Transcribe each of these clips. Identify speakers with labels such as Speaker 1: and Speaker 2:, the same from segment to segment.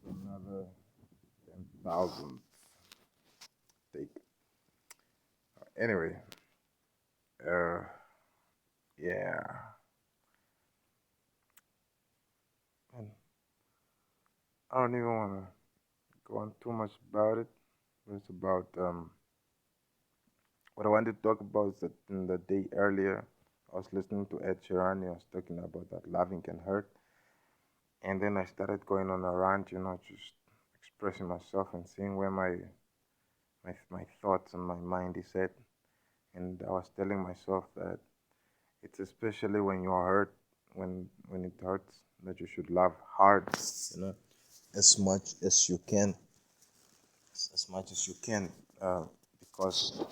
Speaker 1: Another 10,000 take. Anyway, uh, yeah. And I don't even want to go on too much about it. But it's about what I wanted to talk about is that in the day earlier, I was listening to Ed Sheeran. He was talking about that loving can hurt, and then I started going on a rant, just expressing myself and seeing where my thoughts and my mind is at. And I was telling myself that it's especially when you are hurt, when it hurts, that you should love hard, you know, as much as you can, as much as you can, because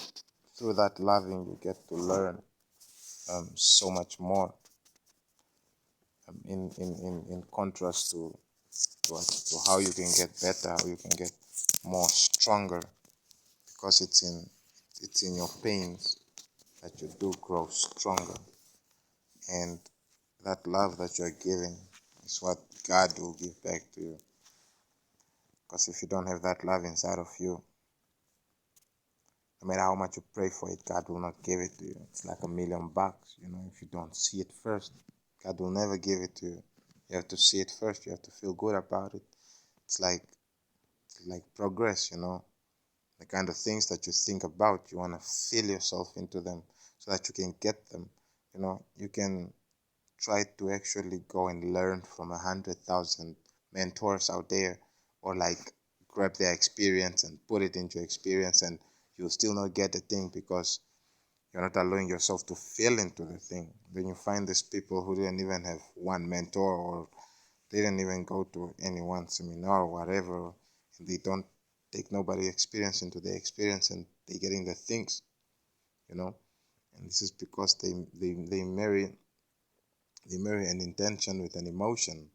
Speaker 1: through that loving you get to learn so much more. In contrast to how you can get better, how you can get more stronger, because it's in your pains that you do grow stronger. And that love that you're giving is what God will give back to you. Because if you don't have that love inside of you, no matter how much you pray for it, God will not give it to you. It's like $1,000,000, if you don't see it first, God will never give it to you. You have to see it first. You have to feel good about it. It's like progress, the kind of things that you think about, you want to feel yourself into them so that you can get them. You can try to actually go and learn from 100,000 mentors out there, or like grab their experience and put it into your experience, and you'll still not get the thing because you're not allowing yourself to feel into the thing. Then you find these people who didn't even have one mentor, or they didn't even go to any one seminar or whatever, and they don't take nobody's experience into their experience, and they getting the things, you know. And this is because they marry an intention with an emotion,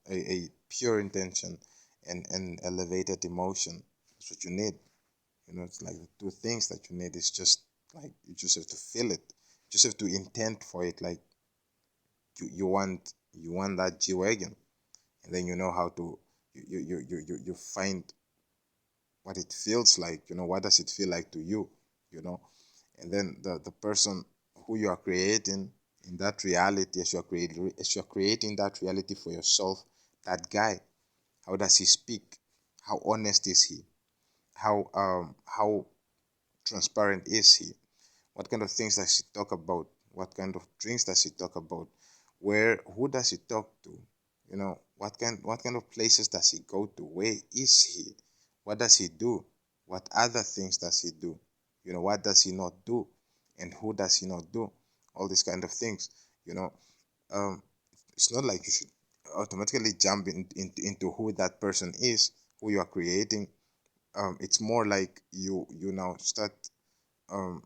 Speaker 1: a pure intention and an elevated emotion. That's what you need. It's like the two things that you need is just like you just have to feel it. You just have to intend for it. Like you want that G wagon, and then you know how to you find what it feels like. What does it feel like to you? You know, and then the person who you are creating in that reality, as you're creating that reality for yourself, that guy, how does he speak? How honest is he? How transparent is he? What kind of things does he talk about? What kind of drinks does he talk about? Who does he talk to? What kind of places does he go to? Where is he? What does he do? What other things does he do? What does he not do? And who does he not do? All these kind of things. You know, um, it's not like you should automatically jump into who that person is, who you are creating. It's more like you now start um,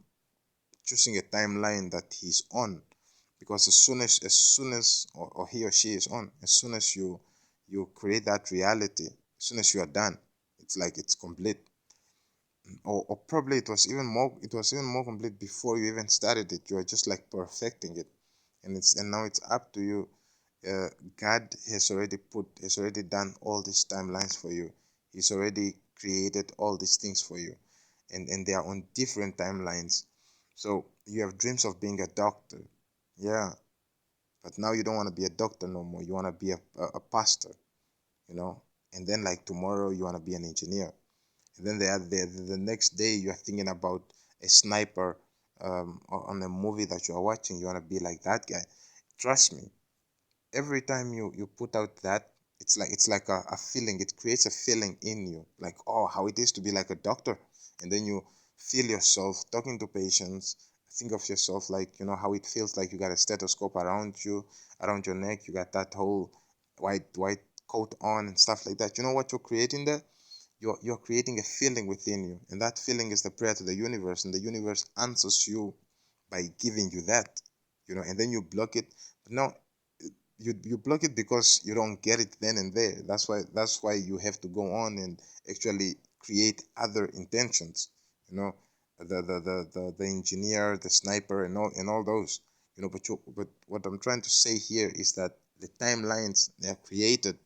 Speaker 1: choosing a timeline that he's on, because as soon as or he or she is on, as soon as you create that reality, as soon as you are done, it's like it's complete. Or probably it was even more complete before you even started it. You are just like perfecting it, and now it's up to you. uh, God has already done all these timelines for you. He's already created all these things for you, and they are on different timelines. So you have dreams of being a doctor, yeah, but now you don't want to be a doctor no more. You want to be a pastor, you know, and then like tomorrow you want to be an engineer, and then the next day you are thinking about a sniper on a movie that you are watching. You want to be like that guy. Trust me, every time you put out that, it's like a feeling. It creates a feeling in you, like, oh, how it is to be like a doctor. And then you feel yourself talking to patients. Think of yourself like, how it feels like you got a stethoscope around you, around your neck. You got that whole white coat on and stuff like that. You know what you're creating there? You're creating a feeling within you, and that feeling is the prayer to the universe, and the universe answers you by giving you that. And then you block it. But now you block it because you don't get it then and there. That's why you have to go on and actually create other intentions. You know, the engineer, the sniper, and all those. But what I'm trying to say here is that the timelines, they are created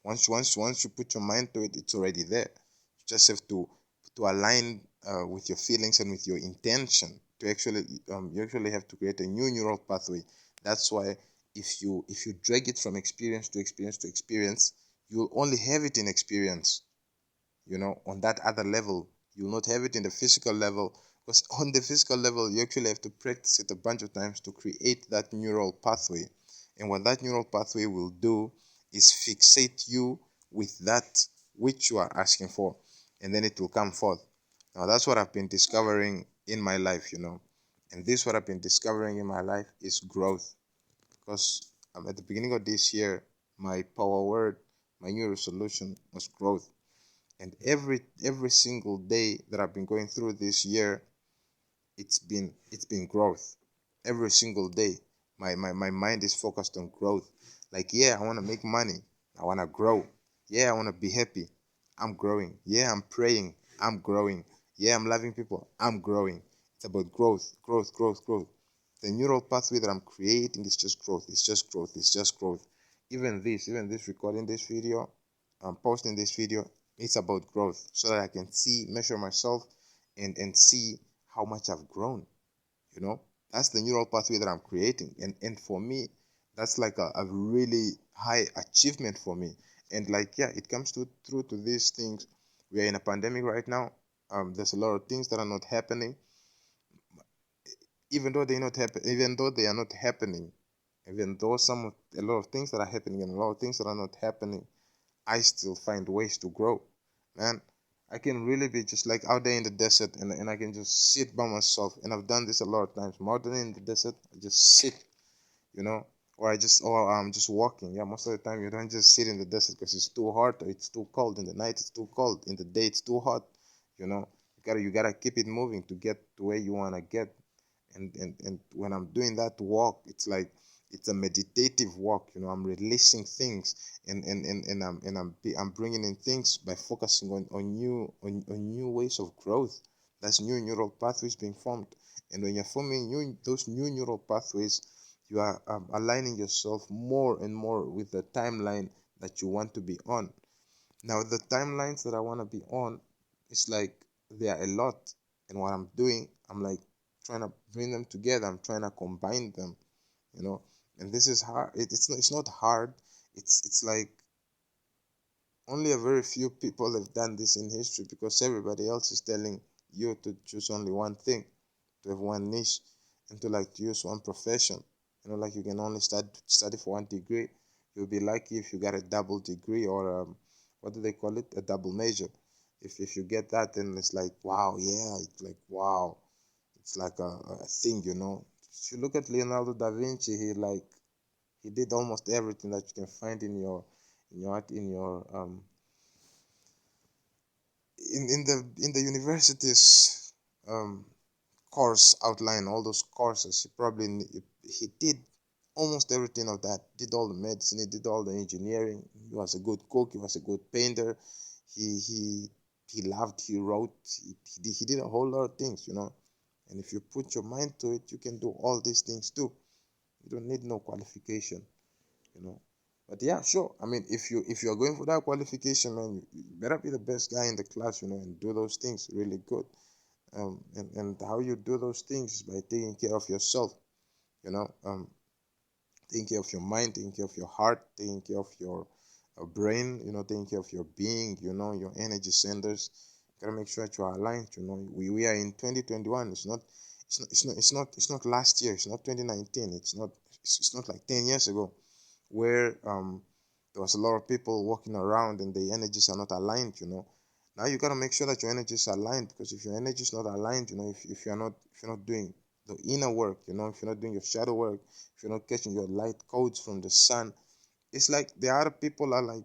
Speaker 1: Once you put your mind to it, it's already there. You just have to align with your feelings and with your intention to actually you actually have to create a new neural pathway. That's why if you drag it from experience to experience to experience, you'll only have it in experience. On that other level, you'll not have it in the physical level, because on the physical level you actually have to practice it a bunch of times to create that neural pathway. And what that neural pathway will do is fixate you with that which you are asking for, and then it will come forth. Now that's what I've been discovering in my life. And this what I've been discovering in my life is growth. Because at the beginning of this year, my power word, my new resolution was growth. And every single day that I've been going through this year, it's been growth. Every single day, my mind is focused on growth. Like, yeah, I want to make money. I want to grow. Yeah, I want to be happy. I'm growing. Yeah, I'm praying. I'm growing. Yeah, I'm loving people. I'm growing. It's about growth, growth, growth, growth. The neural pathway that I'm creating is just growth. It's just growth. It's just growth. Even this recording this video, I'm posting this video, it's about growth, so that I can measure myself, and see how much I've grown. You know, that's the neural pathway that I'm creating, and for me, that's like a really high achievement for me. And like, yeah, it comes through to these things. We are in a pandemic right now. There's a lot of things that are not happening, even though they are not happening, even though a lot of things that are happening and a lot of things that are not happening, I still find ways to grow, man. I can really be just like out there in the desert, and I can just sit by myself. And I've done this a lot of times. More than in the desert, I just sit, you know, or I'm just walking. Yeah, most of the time you don't just sit in the desert because it's too hot or it's too cold. In the night it's too cold. In the day it's too hot. You know, you gotta keep it moving to get to where you wanna get. And when I'm doing that walk, it's like it's a meditative walk. I'm releasing things, and I'm bringing in things by focusing on new ways of growth. That's new neural pathways being formed. And when you're forming those new neural pathways, you are aligning yourself more and more with the timeline that you want to be on. Now, the timelines that I want to be on, it's like there are a lot. And what I'm doing, I'm like trying to bring them together. I'm trying to combine them, you know. And this is hard. It's not hard. It's like only a very few people have done this in history, because everybody else is telling you to choose only one thing, to have one niche, and to use one profession. Like you can only study for one degree. You'll be lucky if you get a double degree, or what do they call it? A double major. If you get that, then it's like, wow, yeah, it's like, wow, it's like a thing. If you look at Leonardo da Vinci, he did almost everything that you can find in the universities um, course outline, all those courses. He did almost everything of that. Did all the medicine, he did all the engineering. He was a good cook, he was a good painter. He loved, he wrote, he did a whole lot of things. And if you put your mind to it, you can do all these things too. You don't need no qualification you know but yeah, sure. I mean, if you're going for that qualification, man, you better be the best guy in the class, and do those things really good. And how you do those things is by taking care of yourself, you know taking care of your mind, taking care of your heart, taking care of your brain, taking care of your being, your energy centers. Gotta make sure that you are aligned. We are in 2021. It's not last year. It's not 2019. It's not like 10 years ago, where there was a lot of people walking around and the energies are not aligned. Now you gotta make sure that your energies are aligned, because if your energy is not aligned, if you're not doing the inner work, if you're not doing your shadow work, if you're not catching your light codes from the sun, it's like the other people are like,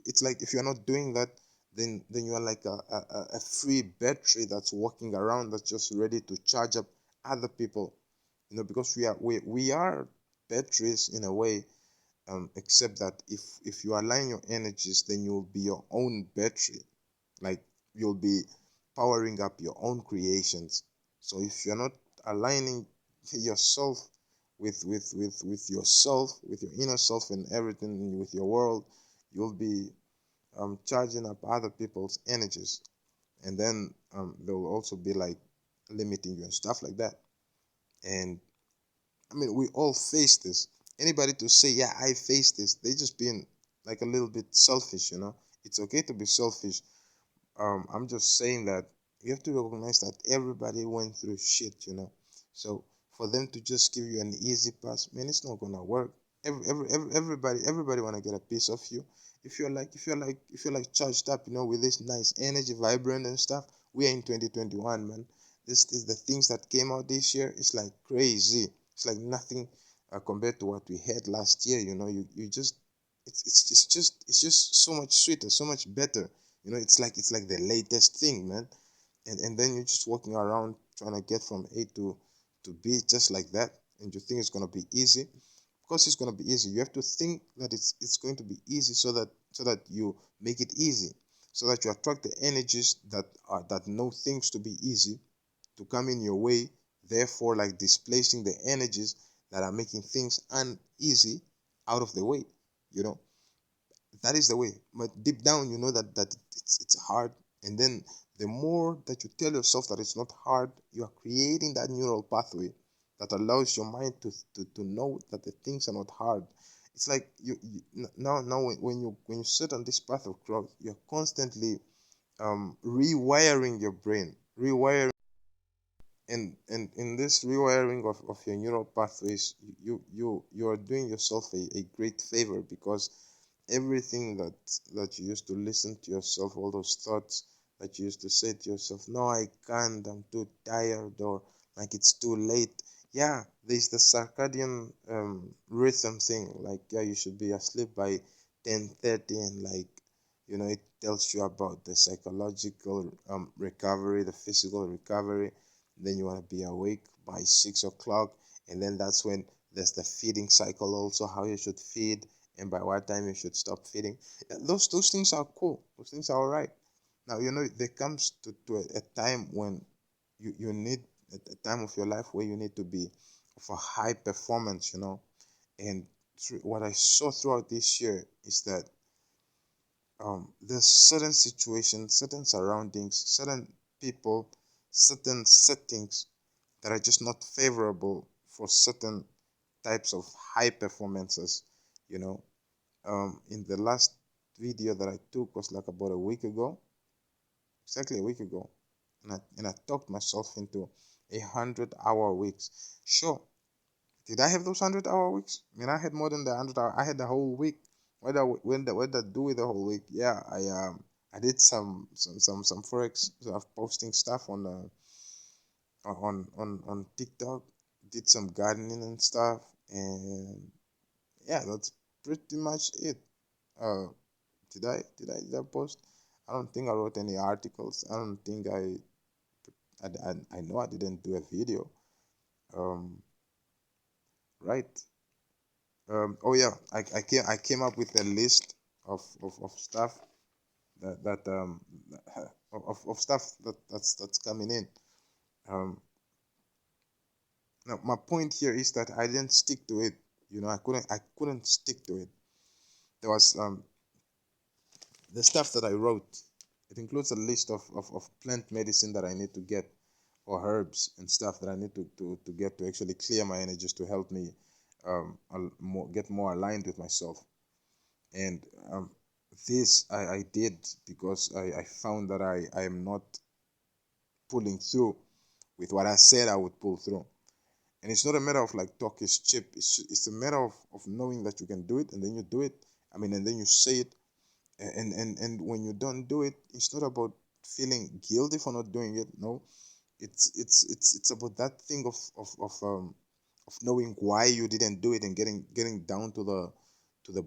Speaker 1: it's like if you're not doing that, then you are like a free battery that's walking around, that's just ready to charge up other people. Because we are batteries in a way, except that if you align your energies, then you'll be your own battery. Like, you'll be powering up your own creations. So if you're not aligning yourself with yourself, with your inner self, and everything with your world, you'll be charging up other people's energies, and then they will also be like limiting you and stuff like that. And I mean, we all face this. Anybody to say, yeah, I face this, they just being like a little bit selfish, you know. It's okay to be selfish. I'm just saying that you have to recognize that everybody went through shit, you know. So for them to just give you an easy pass, man, it's not gonna work. Everybody wanna get a piece of you. If you're like charged up, you know, with this nice energy, vibrant and stuff. We are in 2021, man. This is the things that came out this year. It's like crazy. It's like nothing compared to what we had last year. You know, you just it's just so much sweeter, so much better. You know, it's like the latest thing, man. And then you're just walking around trying to get from A to B just like that, and you think it's gonna be easy. Of course, it's gonna be easy. You have to think that it's going to be easy, so that you make it easy, so that you attract the energies that know things to be easy to come in your way, therefore like displacing the energies that are making things uneasy out of the way. You know, that is the way. But deep down, you know that it's hard. And then the more that you tell yourself that it's not hard, you are creating that neural pathway that allows your mind to know that the things are not hard. It's like now when you sit on this path of growth, you're constantly rewiring your brain, rewiring. And in this rewiring of your neural pathways, you are doing yourself a great favor, because everything that you used to listen to yourself, all those thoughts that you used to say to yourself, no, I can't, I'm too tired, or like it's too late. Yeah, there's the circadian rhythm thing, like, yeah, you should be asleep by 10:30, and like, you know, it tells you about the psychological recovery, the physical recovery. Then you want to be awake by 6 o'clock, and then that's when there's the feeding cycle, also how you should feed and by what time you should stop feeding. Those things are cool. Those things are all right. Now, you know, there comes to a time when you need a time of your life where you need to be of a high performance, you know. And what I saw throughout this year is that there's certain situations, certain surroundings, certain people, certain settings that are just not favorable for certain types of high performances, you know. In the last video that I took was like about a week ago, exactly a week ago, and I talked myself into 100-hour weeks. Sure, did I have those 100-hour weeks? I mean, I had more than the 100 hour. I had the whole week. What did I do with the whole week? Yeah, I did some forex posting stuff on TikTok. Did some gardening and stuff, and yeah, that's pretty much it. Uh, did I post? I don't think I wrote any articles. I don't think I know I didn't do a video. Um, right. Oh yeah, I came up with a list of stuff that of stuff that's coming in. Um, Now my point here is that I didn't stick to it. You know, I couldn't stick to it. There was the stuff that I wrote. It includes a list of plant medicine that I need to get, or herbs and stuff that I need to get to actually clear my energies, to help me get more aligned with myself. And this I did because I found that I am not pulling through with what I said I would pull through. And it's not a matter of like talk is cheap. It's a matter of knowing that you can do it, and then you do it. I mean, and then you say it, and when you don't do it, it's not about feeling guilty for not doing it. No, it's about that thing of knowing why you didn't do it, and getting down to the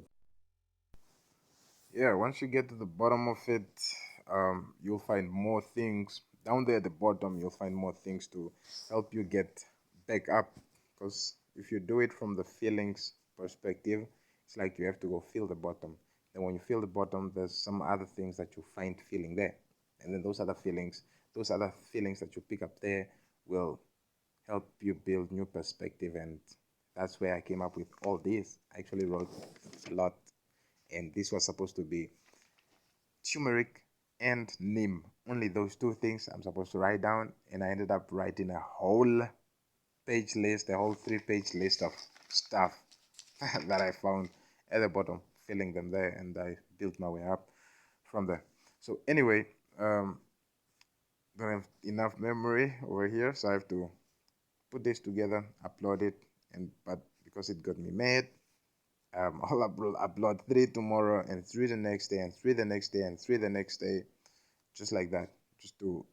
Speaker 1: yeah. Once you get to the bottom of it, you'll find more things down there at the bottom. You'll find more things to help you get back up. Because if you do it from the feelings perspective, it's like you have to go feel the bottom. Then when you feel the bottom, there's some other things that you find feeling there, and then those other feelings that you pick up there will help you build new perspective. And that's where I came up with all this. I actually wrote a lot, and this was supposed to be turmeric and neem. Only those two things I'm supposed to write down, and I ended up writing a whole page list, a whole 3-page list of stuff that I found at the bottom, filling them there, and I built my way up from there. So anyway, don't have enough memory over here, so I have to put this together, upload it, but because it got me mad, I'll upload 3 tomorrow and 3 the next day and 3 the next day and 3 the next day, just like that, just to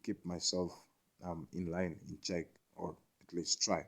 Speaker 1: keep myself in line, in check, or at least try.